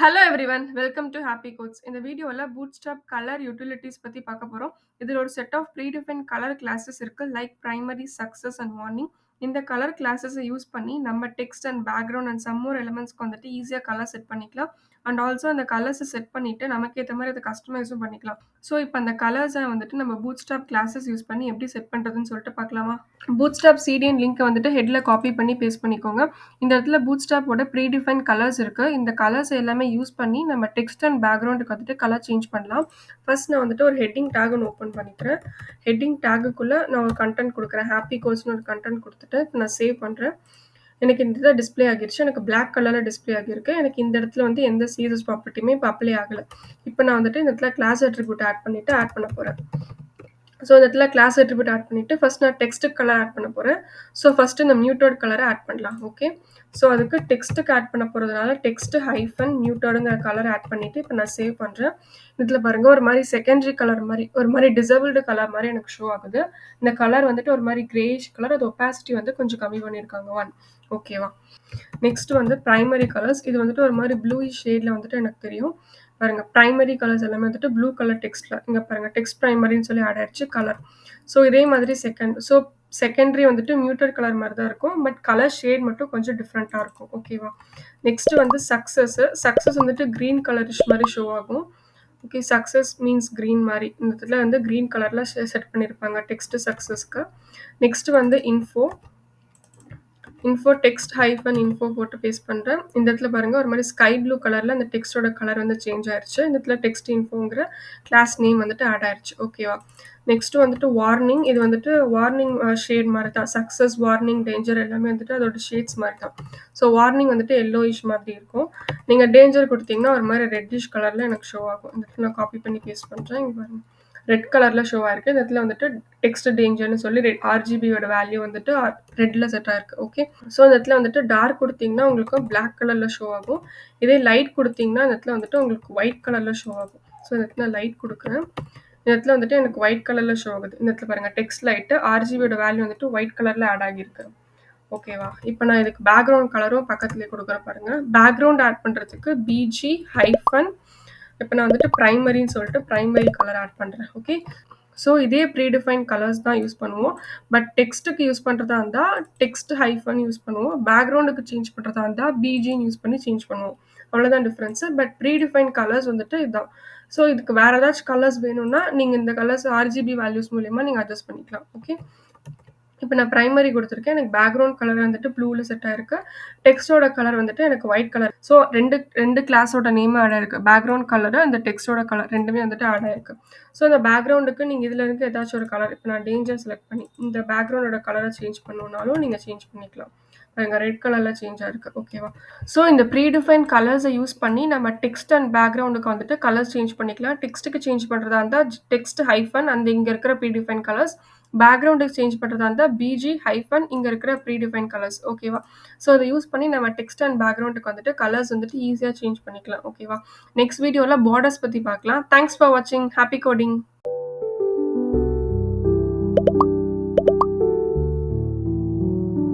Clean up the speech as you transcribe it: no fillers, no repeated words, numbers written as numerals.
Hello everyone. Welcome to happy codes. இந்த வீடியோல bootstrap colour utilities பத்தி பார்க்க போறோம். இதுல ஒரு set of predefined colour classes இருக்கு. Like primary, success and warning. இந்த கலர் கிளாஸஸ யூஸ் பண்ணி நம்ம text and background and some more எலிமெண்ட்ஸ்க்கு வந்துட்டு ஈஸியா கலர் செட் பண்ணிக்கலாம். அண்ட் ஆல்சோ அந்த கலர்ஸ செட் பண்ணிட்டு நமக்கு ஏத்த மாரி அத கஸ்டமைஸும் பண்ணிக்கலாம். ஸோ, இப்ப அந்த கலர்ஸ வந்துட்டு நம்ம பூட்ஸ்ட்ராப் கிளாஸஸ் யூஸ் பண்ணி எப்படி செட் பண்றதுன்னு சொல்லிட்டு பார்க்கலாமா? பூட்ஸ்ட்ராப் சிடிஎன் லிங்க்க வந்துட்டு ஹெட்ல காப்பி பண்ணி பேஸ்ட் பண்ணிக்கோங்க. இந்த இடத்துல பூட்ஸ்ட்ராப்போட ப்ரீடிஃபைன்ட் கலர்ஸ் இருக்கு. இந்த கலர்ஸ் எல்லாமே யூஸ் பண்ணி நம்ம டெக்ஸ்ட் அண்ட் பேக்கிரவுண்டுக்கு வந்துட்டு கலர் சேஞ்ச் பண்ணலாம். ஃபர்ஸ்ட் நான் வந்துட்டு ஒரு ஹெட்டிங் டேக் ஒண்ணு ஓப்பன் பண்ணிக்கிறேன். ஹெட்டிங் டேக்குக்குள்ள நான் ஒரு கன்டென்ட் குடுக்குறேன். ஹேப்பி கோர்ஸ்ன்னு ஒரு கன்டென்ட் குடுத்துட்டு நான் சேவ் பண்றேன். எனக்கு இந்த இடத்துல டிஸ்ப்ளே ஆகிருச்சு. எனக்கு பிளாக் கலர்ல டிஸ்ப்ளே ஆகியிருக்கு. எனக்கு இந்த இடத்துல வந்து எந்த சிஎஸ்எஸ் ப்ராப்பர்ட்டியுமே இப்ப அப்ளை ஆகல. இப்ப நான் வந்துட்டு இந்த இடத்துல கிளாஸ் அட்ரிபியூட் ஆட் பண்ணிட்டு ஆட் பண்ண போறேன். ஸோ இந்த இடத்துல கிளாஸ் அட்ரிபியூட் ஆட் பண்ணிட்டு ஃபர்ஸ்ட் நான் டெக்ஸ்ட்டுக்கு கலர் ஆட் பண்ண போறேன். ஸோ ஃபர்ஸ்ட் இந்த மியூட்டட் கலரை ஆட் பண்ணலாம். ஓகே. ஸோ அதுக்கு டெக்ஸ்ட்டுக்கு ஆட் பண்ண போறதுனால டெக்ஸ்ட் ஹைஃபன் மியூட்டடுங்கிற கலர் ஆட் பண்ணிட்டு இப்போ நான் சேவ் பண்றேன். இதுல பாருங்க ஒரு மாதிரி செகண்டரி கலர் மாதிரி ஒரு மாதிரி டிசபிள்டு கலர் மாதிரி எனக்கு ஷோ ஆகுது. இந்த கலர் வந்துட்டு ஒரு மாதிரி கிரேஷ் கலர். அது ஒப்பாசிட்டி வந்து கொஞ்சம் கம்மி பண்ணியிருக்காங்க. ஓகேவா. நெக்ஸ்ட் வந்து பிரைமரி கலர்ஸ். இது வந்துட்டு ஒரு மாதிரி ப்ளூயிஷ் ஷேட்ல வந்துட்டு எனக்கு தெரியும். பாருங்க பிரைமரி கலர்ஸ் எல்லாமே வந்துட்டு ப்ளூ கலர் டெக்ஸ்ட்ல இங்க பாருங்க டெக்ஸ்ட் பிரைமரின்னு சொல்லி ஆட் ஆயிடுச்சு கலர். ஸோ இதே மாதிரி செகண்டரி வந்துட்டு மியூட்டட் கலர் மாதிரி தான் இருக்கும். பட் கலர் ஷேட் மட்டும் கொஞ்சம் டிஃப்ரெண்ட்டாக இருக்கும். ஓகேவா. நெக்ஸ்ட் வந்து சக்ஸஸ் வந்துட்டு கிரீன் கலரிஷ் மாதிரி ஷோ ஆகும். ஓகே. சக்ஸஸ் மீன்ஸ் கிரீன் மாதிரி இந்த இடத்துல வந்து கிரீன் கலர்ல செட் பண்ணியிருப்பாங்க டெக்ஸ்ட் சக்ஸஸ்க்கு. நெக்ஸ்ட் வந்து இன்ஃபோ டெக்ஸ்ட் ஹைஃபன் இன்ஃபோ போட்டு பேஸ்ட் பண்றேன். இந்த இடத்துல பாருங்க ஒரு மாதிரி ஸ்கை ப்ளூ கலர்ல அந்த டெக்ஸ்டோட கலர் வந்து சேஞ்ச் ஆயிருச்சு. இந்த இடத்துல டெக்ஸ்ட் இன்ஃபோங்கிற கிளாஸ் நேம் வந்துட்டு ஆட் ஆயிருச்சு. ஓகேவா. நெக்ஸ்ட் வந்துட்டு வார்னிங். இது வந்துட்டு வார்னிங் ஷேட் மாதிரி தான். சக்சஸ், வார்னிங், டேஞ்சர் எல்லாமே வந்துட்டு அதோட ஷேட்ஸ் மாதிரி தான். ஸோ வார்னிங் வந்துட்டு எல்லோயிஷ் மாதிரி இருக்கும். நீங்க டேஞ்சர் கொடுத்தீங்கன்னா ஒரு மாதிரி ரெட்டிஷ் கலர்ல எனக்கு ஷோ ஆகும். இந்த இடத்துல நான் காப்பி பண்ணி பேஸ்ட் பண்றேன். இங்க பாருங்க ரெட் கலர்ல ஷோ ஆயிருக்கு. இந்த இடத்துல வந்துட்டு டெக்ஸ்ட் டேஞ்சர்னு சொல்லி ஆர்ஜிபியோட வேல்யூ வந்துட்டு ரெட்ல செட் ஆயிருக்கு. ஓகே. ஸோ இந்த இடத்துல வந்துட்டு டார்க் கொடுத்தீங்கன்னா உங்களுக்கு பிளாக் கலர்ல ஷோ ஆகும். இதே லைட் கொடுத்தீங்கன்னா இந்த இடத்துல வந்துட்டு உங்களுக்கு ஒயிட் கலர்ல ஷோ ஆகும். ஸோ இந்த இடத்துல லைட் கொடுக்குறேன். இந்த இடத்துல வந்துட்டு எனக்கு ஒயிட் கலர்ல ஷோ ஆகுது. இந்த இடத்துல பாருங்க டெக்ஸ்ட் லைட் ஆர்ஜிபியோட வேல்யூ வந்துட்டு ஒயிட் கலர்ல ஆட் ஆகியிருக்கு. ஓகேவா. இப்போ நான் இதுக்கு பேக்ரவுண்ட் கலரும் பக்கத்துலேயே கொடுக்குறேன் பாருங்க. பேக்ரவுண்ட் ஆட் பண்றதுக்கு பிஜி ஹைஃபன் இப்போ நான் வந்துட்டு பிரைமரின்னு சொல்லிட்டு பிரைமரி கலர் ஆட் பண்றேன். ஓகே. ஸோ இதே ப்ரீடிஃபைன் கலர்ஸ் தான் யூஸ் பண்ணுவோம். பட் டெக்ஸ்ட்டுக்கு யூஸ் பண்ணுறதா இருந்தால் டெக்ஸ்ட் ஹைஃபன் யூஸ் பண்ணுவோம். பேக்ரவுண்டுக்கு சேஞ்ச் பண்ணுறதா இருந்தால் பிஜின்னு யூஸ் பண்ணி சேஞ்ச் பண்ணுவோம். அவ்வளோதான் டிஃப்ரென்ஸு. பட் ப்ரீடிஃபைன் கலர்ஸ் வந்துட்டு இதுதான். ஸோ இதுக்கு வேறு ஏதாச்சும் கலர்ஸ் வேணும்னா நீங்கள் இந்த கலர்ஸ் ஆர்ஜிபி வேல்யூஸ் மூலியமாக நீங்கள் அட்ஜஸ்ட் பண்ணிக்கலாம். ஓகே. இப்போ நான் பிரைமரி கொடுத்துருக்கேன். எனக்கு பேக்ரவுண்ட் கலர் வந்துட்டு ப்ளூவில் செட் ஆயிருக்கு. டெக்ஸ்டோட கலர் வந்துட்டு எனக்கு ஒயிட் கலர். ஸோ ரெண்டு கிளாஸோட நேம் ஆட் ஆயிருக்கு. பேக்ரவுண்ட் கலரு அந்த டெக்ஸ்டோட கலர் ரெண்டுமே வந்துட்டு ஆட் ஆயிருக்கு. ஸோ இந்த பேக்ரவுண்டுக்கு நீங்கள் இதில் இருந்து ஏதாச்சும் ஒரு கலர் இப்போ நான் டேஞ்சர் செலக்ட் பண்ணி இந்த பேக்ரவுண்டோட கலரை சேஞ்ச் பண்ணணுன்னாலும் நீங்கள் சேஞ்ச் பண்ணிக்கலாம். பாருங்க ரெட் கலர்ல சேஞ்ச் ஆயிருக்கு. ஓகேவா. ஸோ இந்த ப்ரீடிஃபைன் கலர்ஸை யூஸ் பண்ணி நம்ம டெக்ஸ்ட் அண்ட் பேக்ரவுண்டுக்கு வந்துட்டு கலர்ஸ் சேஞ்ச் பண்ணிக்கலாம். டெக்ஸ்ட்டுக்கு சேஞ்ச் பண்ணுறதா இருந்தால் டெக்ஸ்ட் ஹைஃபன் அந்த இங்கே இருக்கிற ப்ரீடிஃபைன் கலர்ஸ். பேக்ரவுண்டுக்கு சேஞ்ச் பண்ணுறதா இருந்தால் பிஜி ஹைஃபன் இங்கே இருக்கிற ப்ரீடிஃபைன் கலர்ஸ். ஓகேவா. ஸோ அதை யூஸ் பண்ணி நம்ம டெக்ஸ்ட் அண்ட் பேக்ரவுண்டுக்கு வந்துட்டு கலர்ஸ் வந்துட்டு ஈஸியாக சேஞ்ச் பண்ணிக்கலாம். ஓகேவா. நெக்ஸ்ட் வீடியோவில் பார்டர்ஸ் பற்றி பார்க்கலாம். தேங்க்ஸ் ஃபார் வாட்சிங். Happy coding.